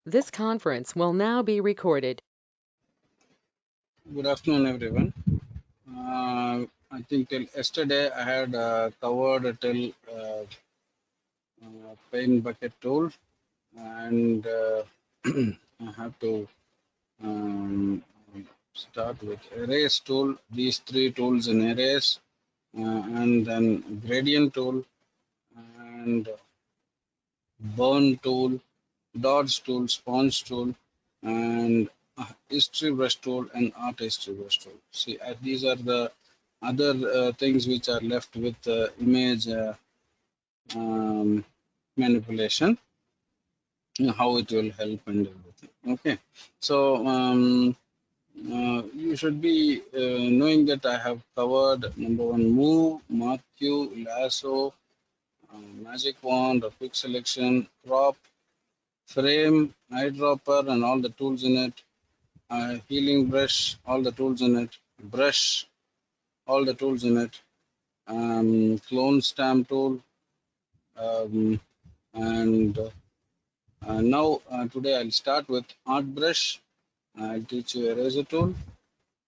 This conference will now be recorded. Good afternoon, everyone. I think till yesterday I had covered till paint bucket tool, and I have to um, start with erase tool. These three tools in erase, and then gradient tool, and burn tool, dodge tool, sponge tool, and history brush tool and art history brush tool. See, these are the other things which are left with image um, manipulation, how it will help and everything. Okay, so you should be knowing that I have covered number one, move, mark you, lasso, magic wand, or quick selection, crop, frame, eyedropper, and all the tools in it, healing brush, all the tools in it, brush, all the tools in it, clone stamp tool, and now today I'll start with art brush. I'll teach you eraser tool,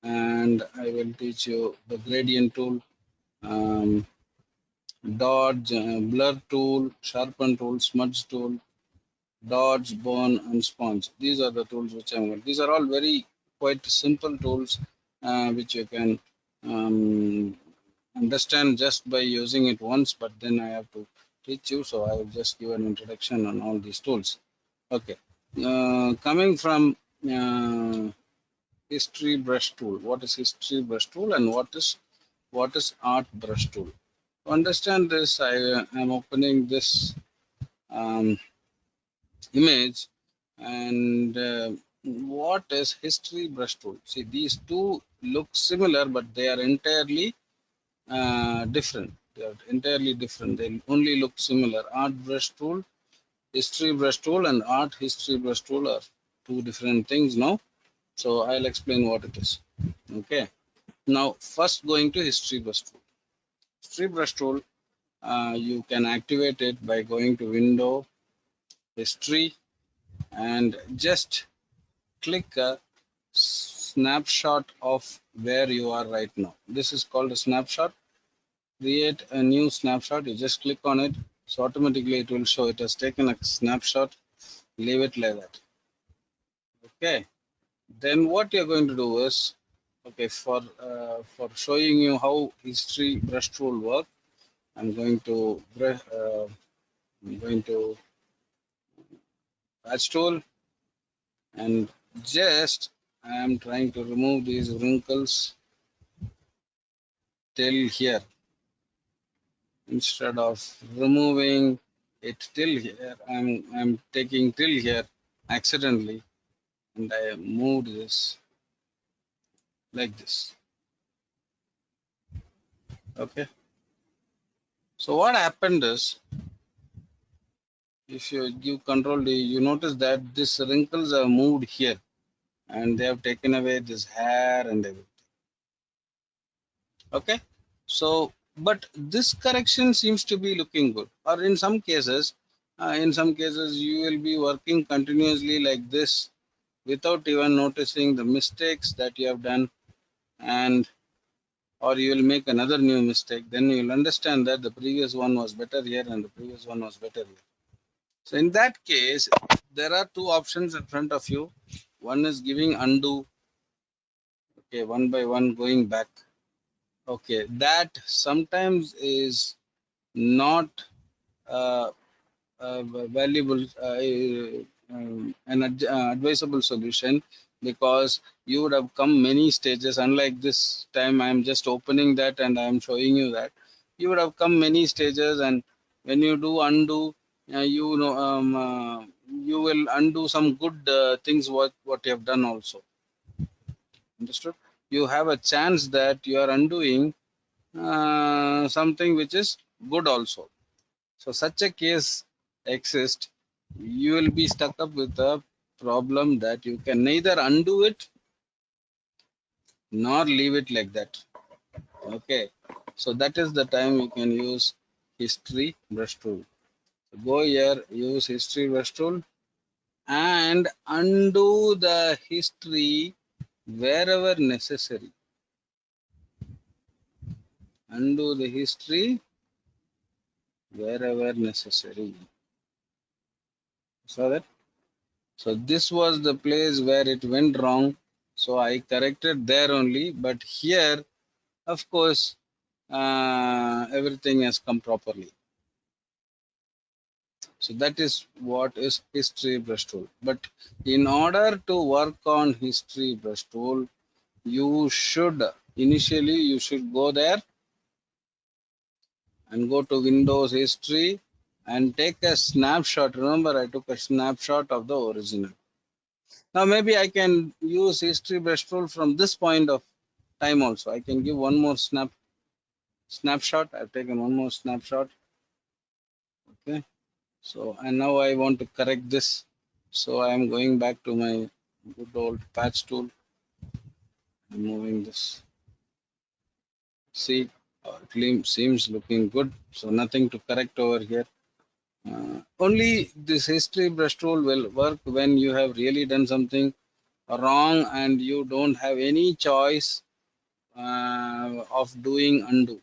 and I will teach you the gradient tool, um, dodge, blur tool, sharpen tool, smudge tool, dodge, burn, and sponge. These are the tools which I'm going. These are all very quite simple tools which you can um, understand just by using it once, but then I have to teach you, so I will just give an introduction on all these tools. Okay, coming from history brush tool. What is history brush tool and what is art brush tool? To understand this, I am opening this um, image, and what is history brush tool? See, these two look similar, but they are entirely different. They are entirely different. They only look similar. Art brush tool, history brush tool, and art history brush tool are two different things now. So I'll explain what it is. Okay. Now, first going to history brush tool. History brush tool, you can activate it by going to Window, History, and just click a snapshot of where you are right now. This is called a snapshot. Create a new snapshot. You just click on it, so automatically it will show it has taken a snapshot. Leave it like that. Okay. Then what you're going to do is, okay, for showing you how history brush tool work, I'm going to patch tool, and just I am trying to remove these wrinkles till here. Instead of removing it till here, I'm taking till here accidentally, and I moved this like this. Okay. So what happened is, if you give Control D, you notice that these wrinkles are moved here, and they have taken away this hair and everything. Okay. So, but this correction seems to be looking good. Or in some cases, you will be working continuously like this without even noticing the mistakes that you have done, and or you will make another new mistake. Then you will understand that the previous one was better here and the previous one was better here. So in that case, there are two options in front of you. One is giving undo, okay, one by one going back. Okay, that sometimes is not uh, valuable, an advisable solution, because you would have come many stages. Unlike this time, I am just opening that and I am showing you that you would have come many stages, and when you do undo, you know you will undo some good things what you have done also. Understood? You have a chance that you are undoing something which is good also. So such a case exists. You will be stuck up with a problem that you can neither undo it nor leave it like that. Okay. So that is the time you can use history brush tool. So go here, use history brush tool, and undo the history wherever necessary. Undo the history wherever necessary. So that, so this was the place where it went wrong. So I corrected there only, but here, of course, everything has come properly. So that is what is history brush tool. But in order to work on history brush tool, you should initially you should go there and go to Windows history and take a snapshot. Remember, I took a snapshot of the original. Now maybe I can use history brush tool from this point of time also. I can give one more snapshot. I've taken one more snapshot. Okay. So and now I want to correct this. So I am going back to my good old patch tool. I'm moving this. See, it seems looking good. So nothing to correct over here. Only this history brush tool will work when you have really done something wrong and you don't have any choice of doing undo.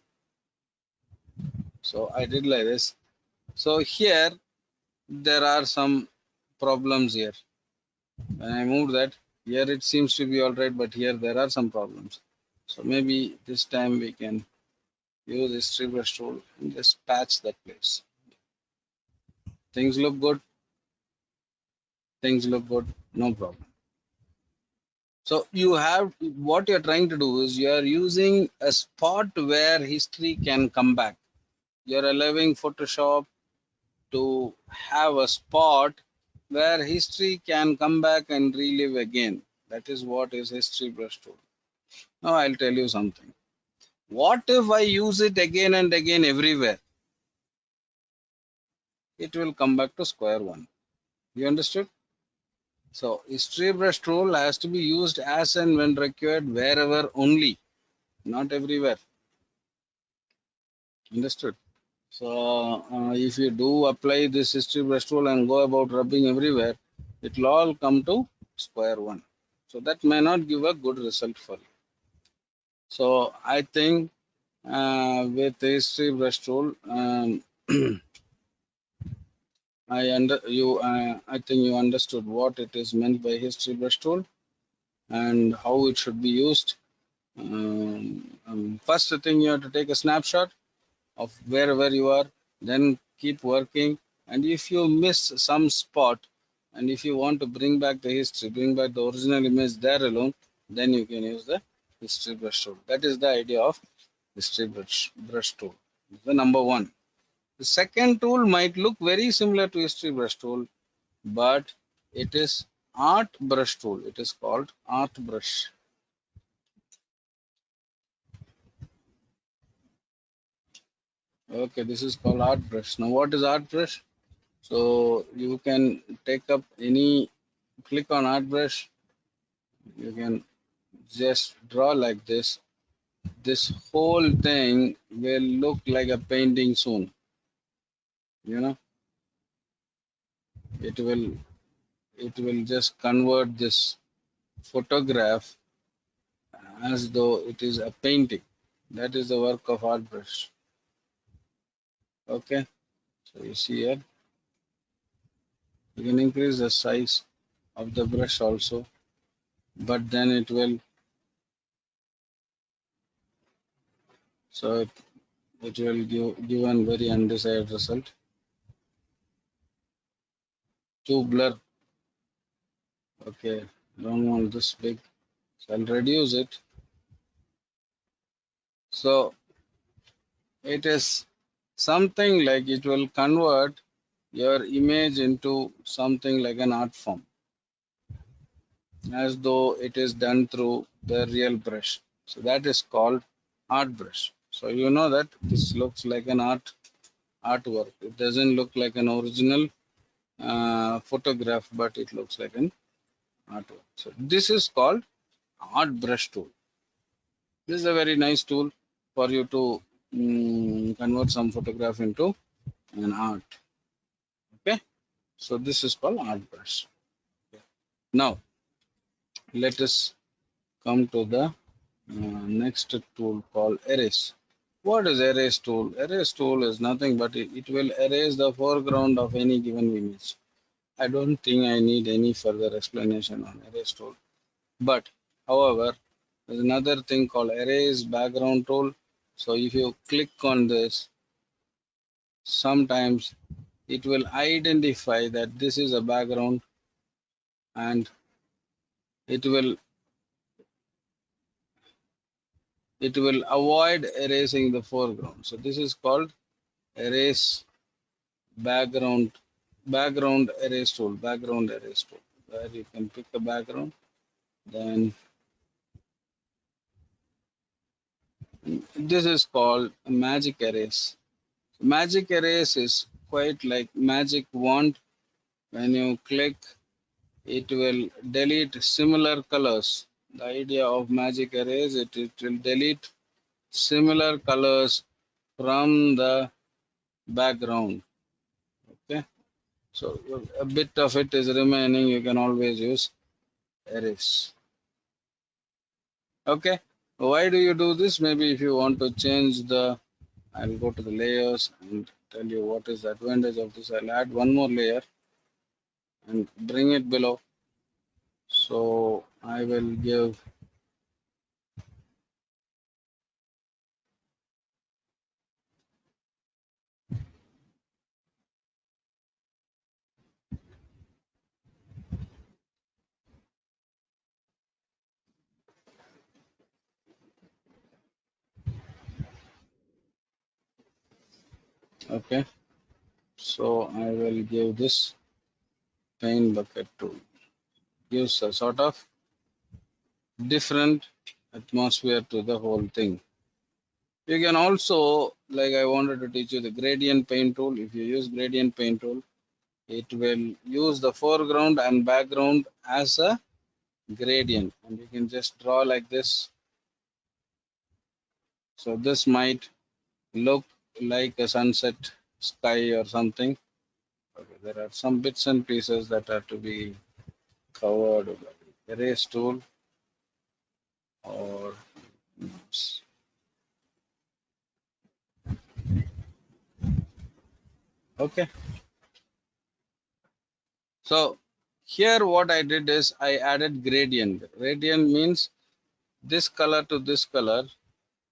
So I did like this. So here there are some problems here. When I moved that, here it seems to be all right, but here there are some problems. So maybe this time we can use history brush tool and just patch that place. Things look good. Things look good. No problem. So you have what you're trying to do is you are using a spot where history can come back. You're allowing Photoshop to have a spot where history can come back and relive again. That is what is history brush tool. Now I'll tell you something. What if I use it again and again everywhere? It will come back to square one. You understood? So history brush tool has to be used as and when required wherever only, not everywhere. Understood? So if you do apply this history brush tool and go about rubbing everywhere, it will all come to square one. So that may not give a good result for you. So I think with the history brush tool, I think you understood what it is meant by history brush tool and how it should be used. First thing you have to take a snapshot of wherever you are, then keep working. And if you miss some spot, and if you want to bring back the history, bring back the original image there alone, then you can use the history brush tool. That is the idea of history brush tool. The number one. The second tool might look very similar to history brush tool, but it is art brush tool. It is called art brush. Okay, this is called art brush. Now, what is art brush? So you can take up any, click on art brush, you can just draw like this. This whole thing will look like a painting soon. You know, it will just convert this photograph as though it is a painting. That is the work of art brush. Okay, so you see here, you can increase the size of the brush also, but then it will, so it will give a very undesired result. Too blur. Okay, I don't want this big, so I'll reduce it. So it is something like it will convert your image into something like an art form, as though it is done through the real brush. So that is called art brush. So you know that this looks like an artwork. It doesn't look like an original photograph, but it looks like an artwork. So this is called art brush tool. This is a very nice tool for you to convert some photograph into an art. Okay, so this is called art brush. Now let us come to the next tool called erase. What is erase tool? Erase tool is nothing but it will erase the foreground of any given image. I don't think I need any further explanation on erase tool. But however, there's another thing called erase background tool. So if you click on this, sometimes it will identify that this is a background, and it will avoid erasing the foreground. So this is called erase background background erase tool, where you can pick a background. Then this is called magic erase. Magic erase is quite like magic wand. When you click, it will delete similar colors. The idea of magic erase, it will delete similar colors from the background. Okay, so a bit of it is remaining, you can always use erase. Okay, why do you do this? Maybe if you want to change the, I'll go to the layers and tell you what is the advantage of this. I'll add one more layer and bring it below. So I will give, okay, so I will give this paint bucket tool. Gives a sort of different atmosphere to the whole thing. You can also, like I wanted to teach you the gradient paint tool. If you use gradient paint tool, it will use the foreground and background as a gradient, and you can just draw like this. So this might look like a sunset sky or something. Okay, there are some bits and pieces that are to be covered by the erase tool or okay. So here what I did is I added gradient. Gradient means this color to this color.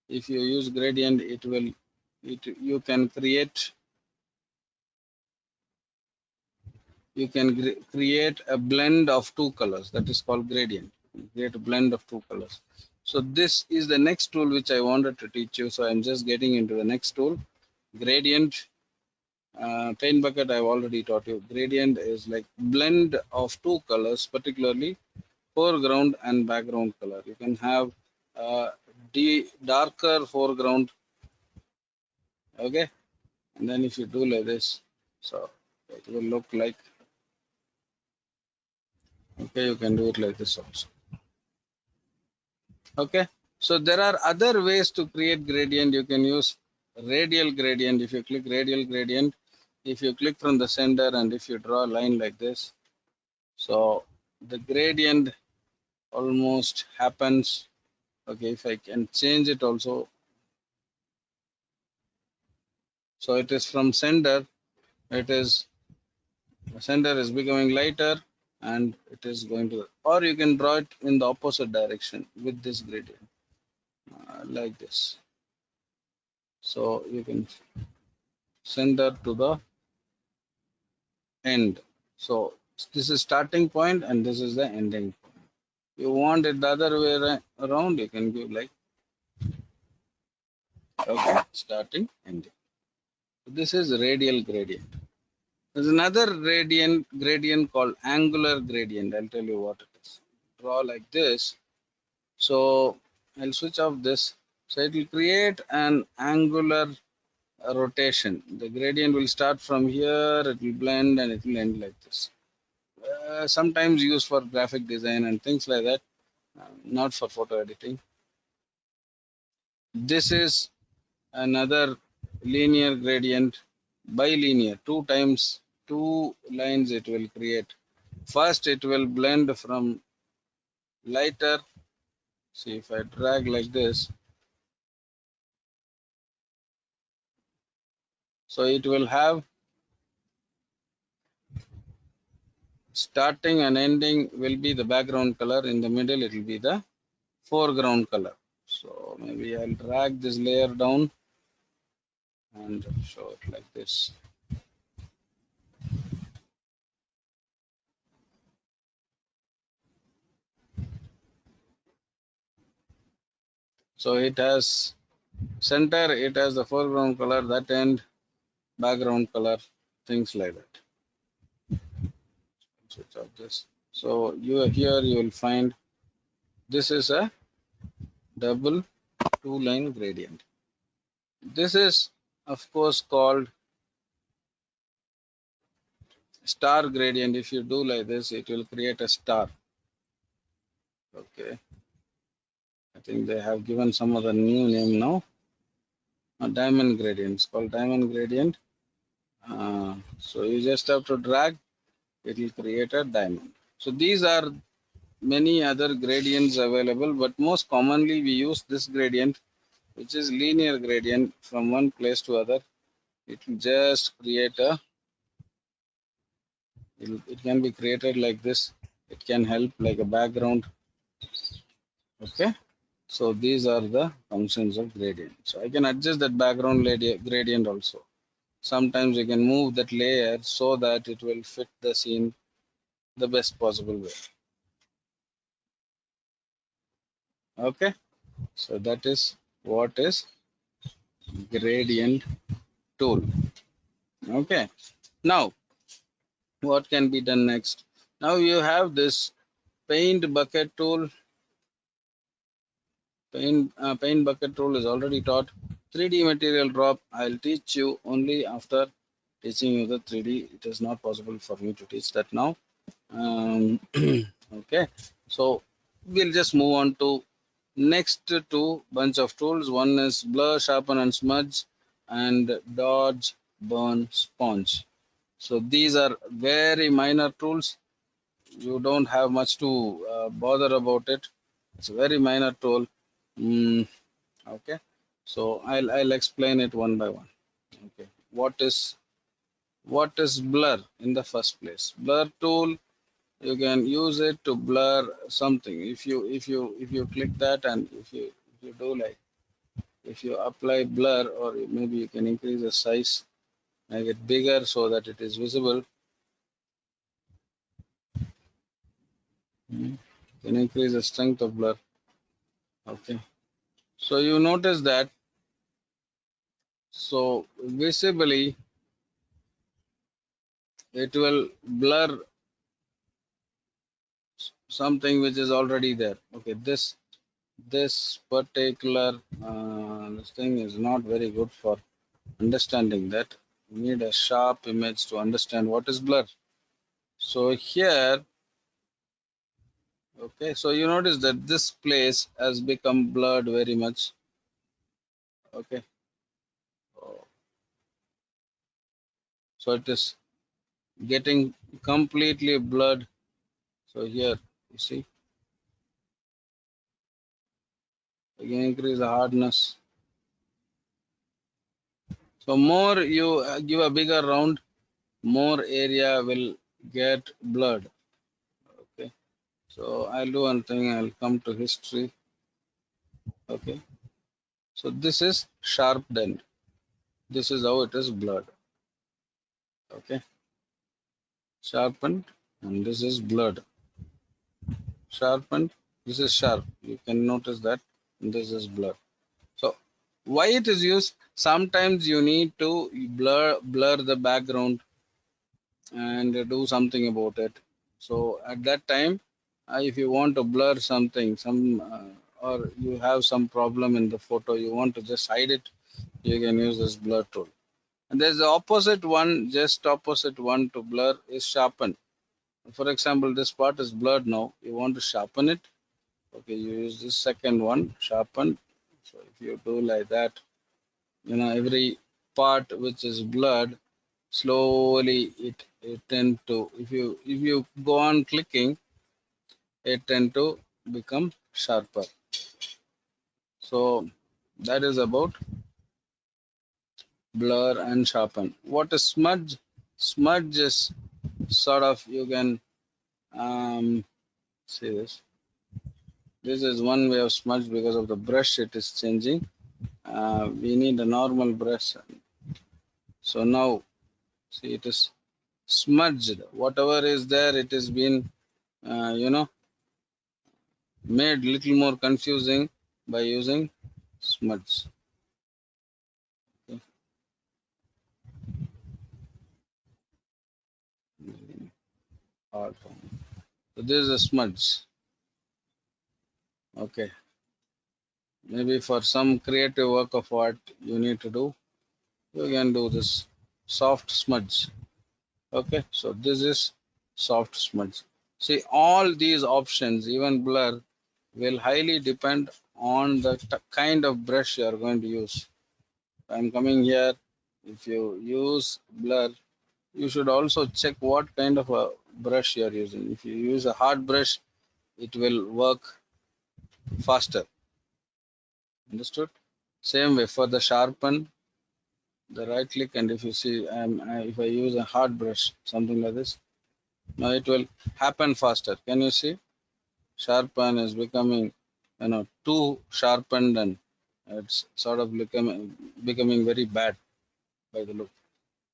If you use gradient, it will, you can create, create a blend of two colors. That is called gradient. Create a blend of two colors. So this is the next tool which I wanted to teach you. So I'm just getting into the next tool, gradient. Paint bucket I've already taught you. Gradient is like blend of two colors, particularly foreground and background color. You can have darker foreground, okay, and then if you do like this, so it will look like, okay, you can do it like this also. Okay, so there are other ways to create gradient. You can use radial gradient. If you click radial gradient, if you click from the center and if you draw a line like this, so the gradient almost happens. Okay, if I can change it also, so it is from center, it is, the center is becoming lighter and it is going to, or you can draw it in the opposite direction with this gradient, like this. So you can center to the end. So this is starting point and this is the ending point. You want it the other way around, you can give like, okay, starting, ending. This is radial gradient. There's another gradient called angular gradient. I'll tell you what it is. Draw like this. So I'll switch off this. So it will create an angular rotation. The gradient will start from here, it will blend and it will end like this. Sometimes used for graphic design and things like that, not for photo editing. This is another linear gradient, bilinear, two times two lines it will create. First it will blend from lighter. See, if I drag like this, so it will have starting and ending will be the background color. In the middle it will be the foreground color. So maybe I'll drag this layer down and show it like this. So it has center, it has the foreground color, that end background color, things like that. Switch off this. So here you will find this is a double two-line gradient. This is of course called star gradient. If you do like this, it will create a star. Okay, I think they have given some other new name now. A diamond gradient. It's called diamond gradient. So you just have to drag, it will create a diamond. So these are many other gradients available, but most commonly we use this gradient, which is linear gradient from one place to other. It will just create a, it can be created like this. It can help like a background. Okay. So these are the functions of gradient. So I can adjust that background gradient also. Sometimes you can move that layer so that it will fit the scene the best possible way. Okay. So that is what is gradient tool. Okay. Now what can be done next? Now you have this paint bucket tool. Paint bucket tool is already taught. 3D material drop, I'll teach you only after teaching you the 3D. It is not possible for me to teach that now. Okay, so we'll just move on to next two bunch of tools. One is blur, sharpen and smudge, and dodge, burn, sponge. So these are very minor tools. You don't have much to bother about it. It's a very minor tool. Okay, so I'll explain it one by one. Okay, what is blur in the first place? Blur tool, you can use it to blur something. If you click that, and if you do like, if you apply blur, or maybe you can increase the size, make it bigger so that it is visible. You can increase the strength of blur. Okay, so you notice that, so visibly it will blur something which is already there. Okay, this particular this thing is not very good for understanding that. We need a sharp image to understand what is blur. So here, okay, so you notice that this place has become blurred very much. Okay, so it is getting completely blurred. So here you see, you can increase the hardness. So more you give a bigger round, more area will get blurred. Okay, so I'll do one thing, I'll come to history. Okay, so this is sharpened. This is how it is blurred. Okay, sharpened, and this is blurred. Sharpened, this is sharp. You can notice that this is blurred. So why it is used? Sometimes you need to blur the background and do something about it. So at that time, if you want to blur something, or you have some problem in the photo, you want to just hide it, you can use this blur tool. And there's the opposite one, just opposite one to blur is sharpen. For example, this part is blurred now. You want to sharpen it. Okay, you use this second one, sharpen. So if you do like that, every part which is blurred, slowly it it tend to, if you go on clicking, it tend to become sharper. So that is about blur and sharpen. What is smudge? Smudge is sort of, you can see this. This is one way of smudge. Because of the brush it is changing. We need a normal brush. So now see, it is smudged. Whatever is there, it has been made little more confusing by using smudge. Okay. So this is a smudge. Okay. Maybe for some creative work of art you need to do, you can do this soft smudge. Okay, so this is soft smudge. See, all these options, even blur, will highly depend on the kind of brush you are going to use. I'm coming here. If you use blur, you should also check what kind of a brush you are using. If you use a hard brush, it will work faster. Understood? Same way for the sharpen, the right click, and if you see, if I use a hard brush, something like this, now it will happen faster. Can you see? Sharpen is becoming, too sharpened, and it's sort of becoming very bad by the look.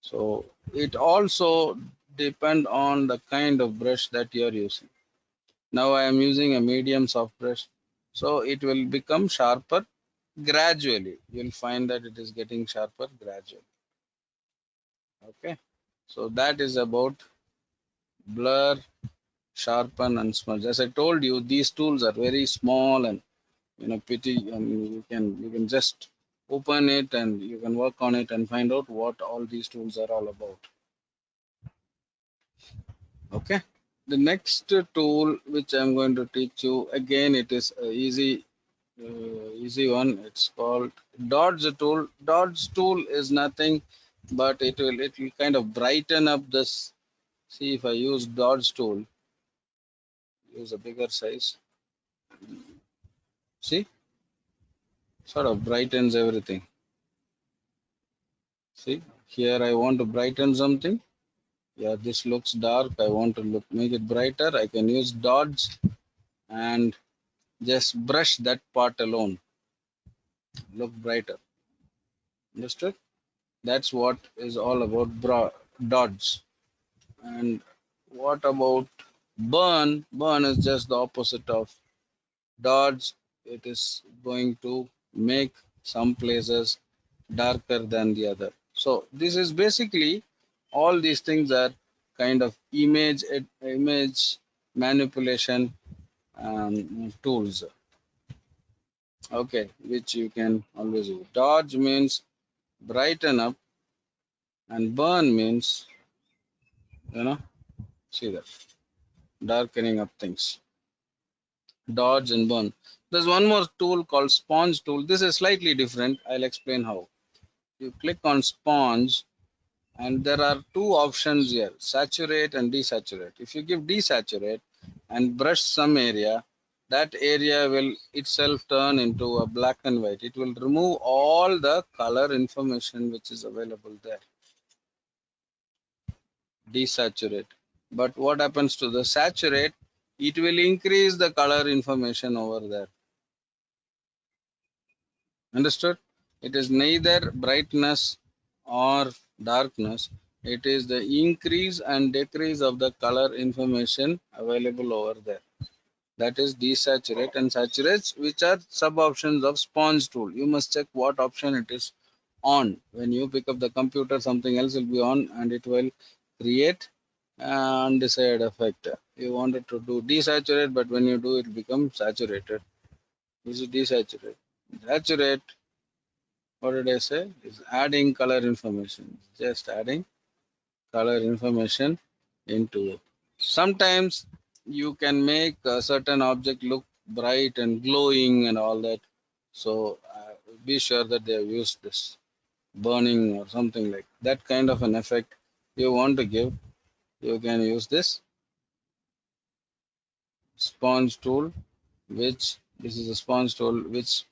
So it also depend on the kind of brush that you are using. Now I am using a medium soft brush, so it will become sharper gradually. You'll find that it is getting sharper gradually. Okay, so that is about blur, sharpen, and smudge. As I told you, these tools are very small and pretty, and you can just open it and you can work on it and find out what all these tools are all about. Okay, the next tool which I'm going to teach you, again it is a easy one. It's called dodge tool. Dodge tool is nothing but it will kind of brighten up this. See, if I use dodge tool, use a bigger size, see, sort of brightens everything. See, here I want to brighten something. Yeah, this looks dark. I want to make it brighter. I can use dodge and just brush that part alone. Look brighter. Understood? That's what is all about dodge. And what about burn? Burn is just the opposite of dodge. It is going to make some places darker than the other. So this is basically, all these things are kind of image manipulation tools. Okay, which you can always use. Dodge means brighten up, and burn means, see that, darkening up things. Dodge and burn. There's one more tool called sponge tool. This is slightly different. I'll explain how. You click on sponge, and there are two options here, saturate and desaturate. If you give desaturate and brush some area, that area will itself turn into a black and white. It will remove all the color information which is available there. Desaturate. But what happens to the saturate? It will increase the color information over there. Understood? It is neither brightness or darkness. It is the increase and decrease of the color information available over there. That is desaturate and saturates, which are sub options of sponge tool. You must check what option it is on. When you pick up the computer, something else will be on, and it will create undesired effect. You wanted to do desaturate, but when you do, it becomes saturated. This is desaturate. Saturate, what did I say? Is adding color information. Just adding color information into it. Sometimes you can make a certain object look bright and glowing and all that. So be sure that they have used this burning or something like that kind of an effect you want to give. you can use this sponge tool, which this is a sponge tool which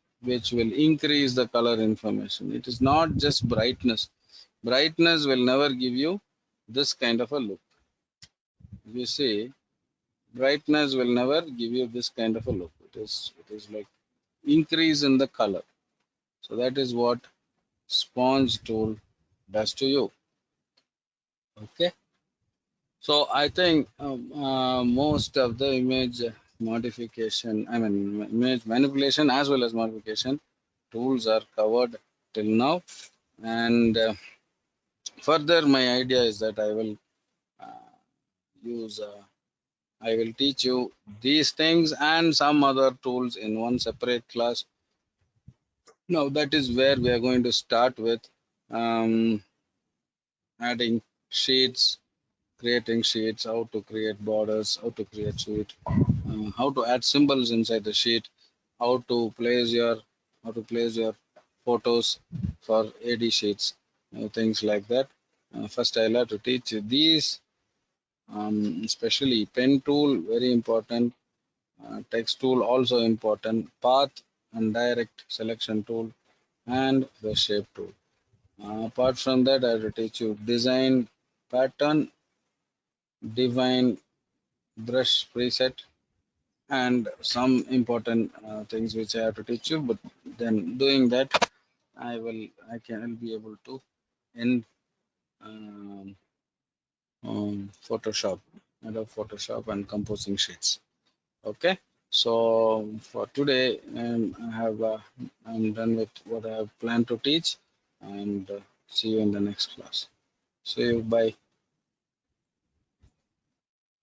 will increase the color information. It is not just brightness. Brightness will never give you this kind of a look. You see, brightness will never give you this kind of a look. It is like increase in the color. So that is what sponge tool does to you. Okay. So I think most of the image modification, I mean image manipulation as well as modification tools are covered till now. And further, my idea is that uh, use, I will teach you these things and some other tools in one separate class. Now that is where we are going to start with um, adding sheets, creating sheets, how to create borders, how to create sheet, how to add symbols inside the sheet, how to place your photos for AD sheets, things like that. First, I'll have to teach you these, especially pen tool, very important. Text tool also important. Path and direct selection tool and the shape tool. Apart from that, I have to teach you design pattern, define brush preset, and some important things which I have to teach you. But then doing that, I'll be able to end um, Photoshop, Adobe Photoshop and composing sheets. Okay. So for today, I'm done with what I have planned to teach, and see you in the next class. See you. Bye.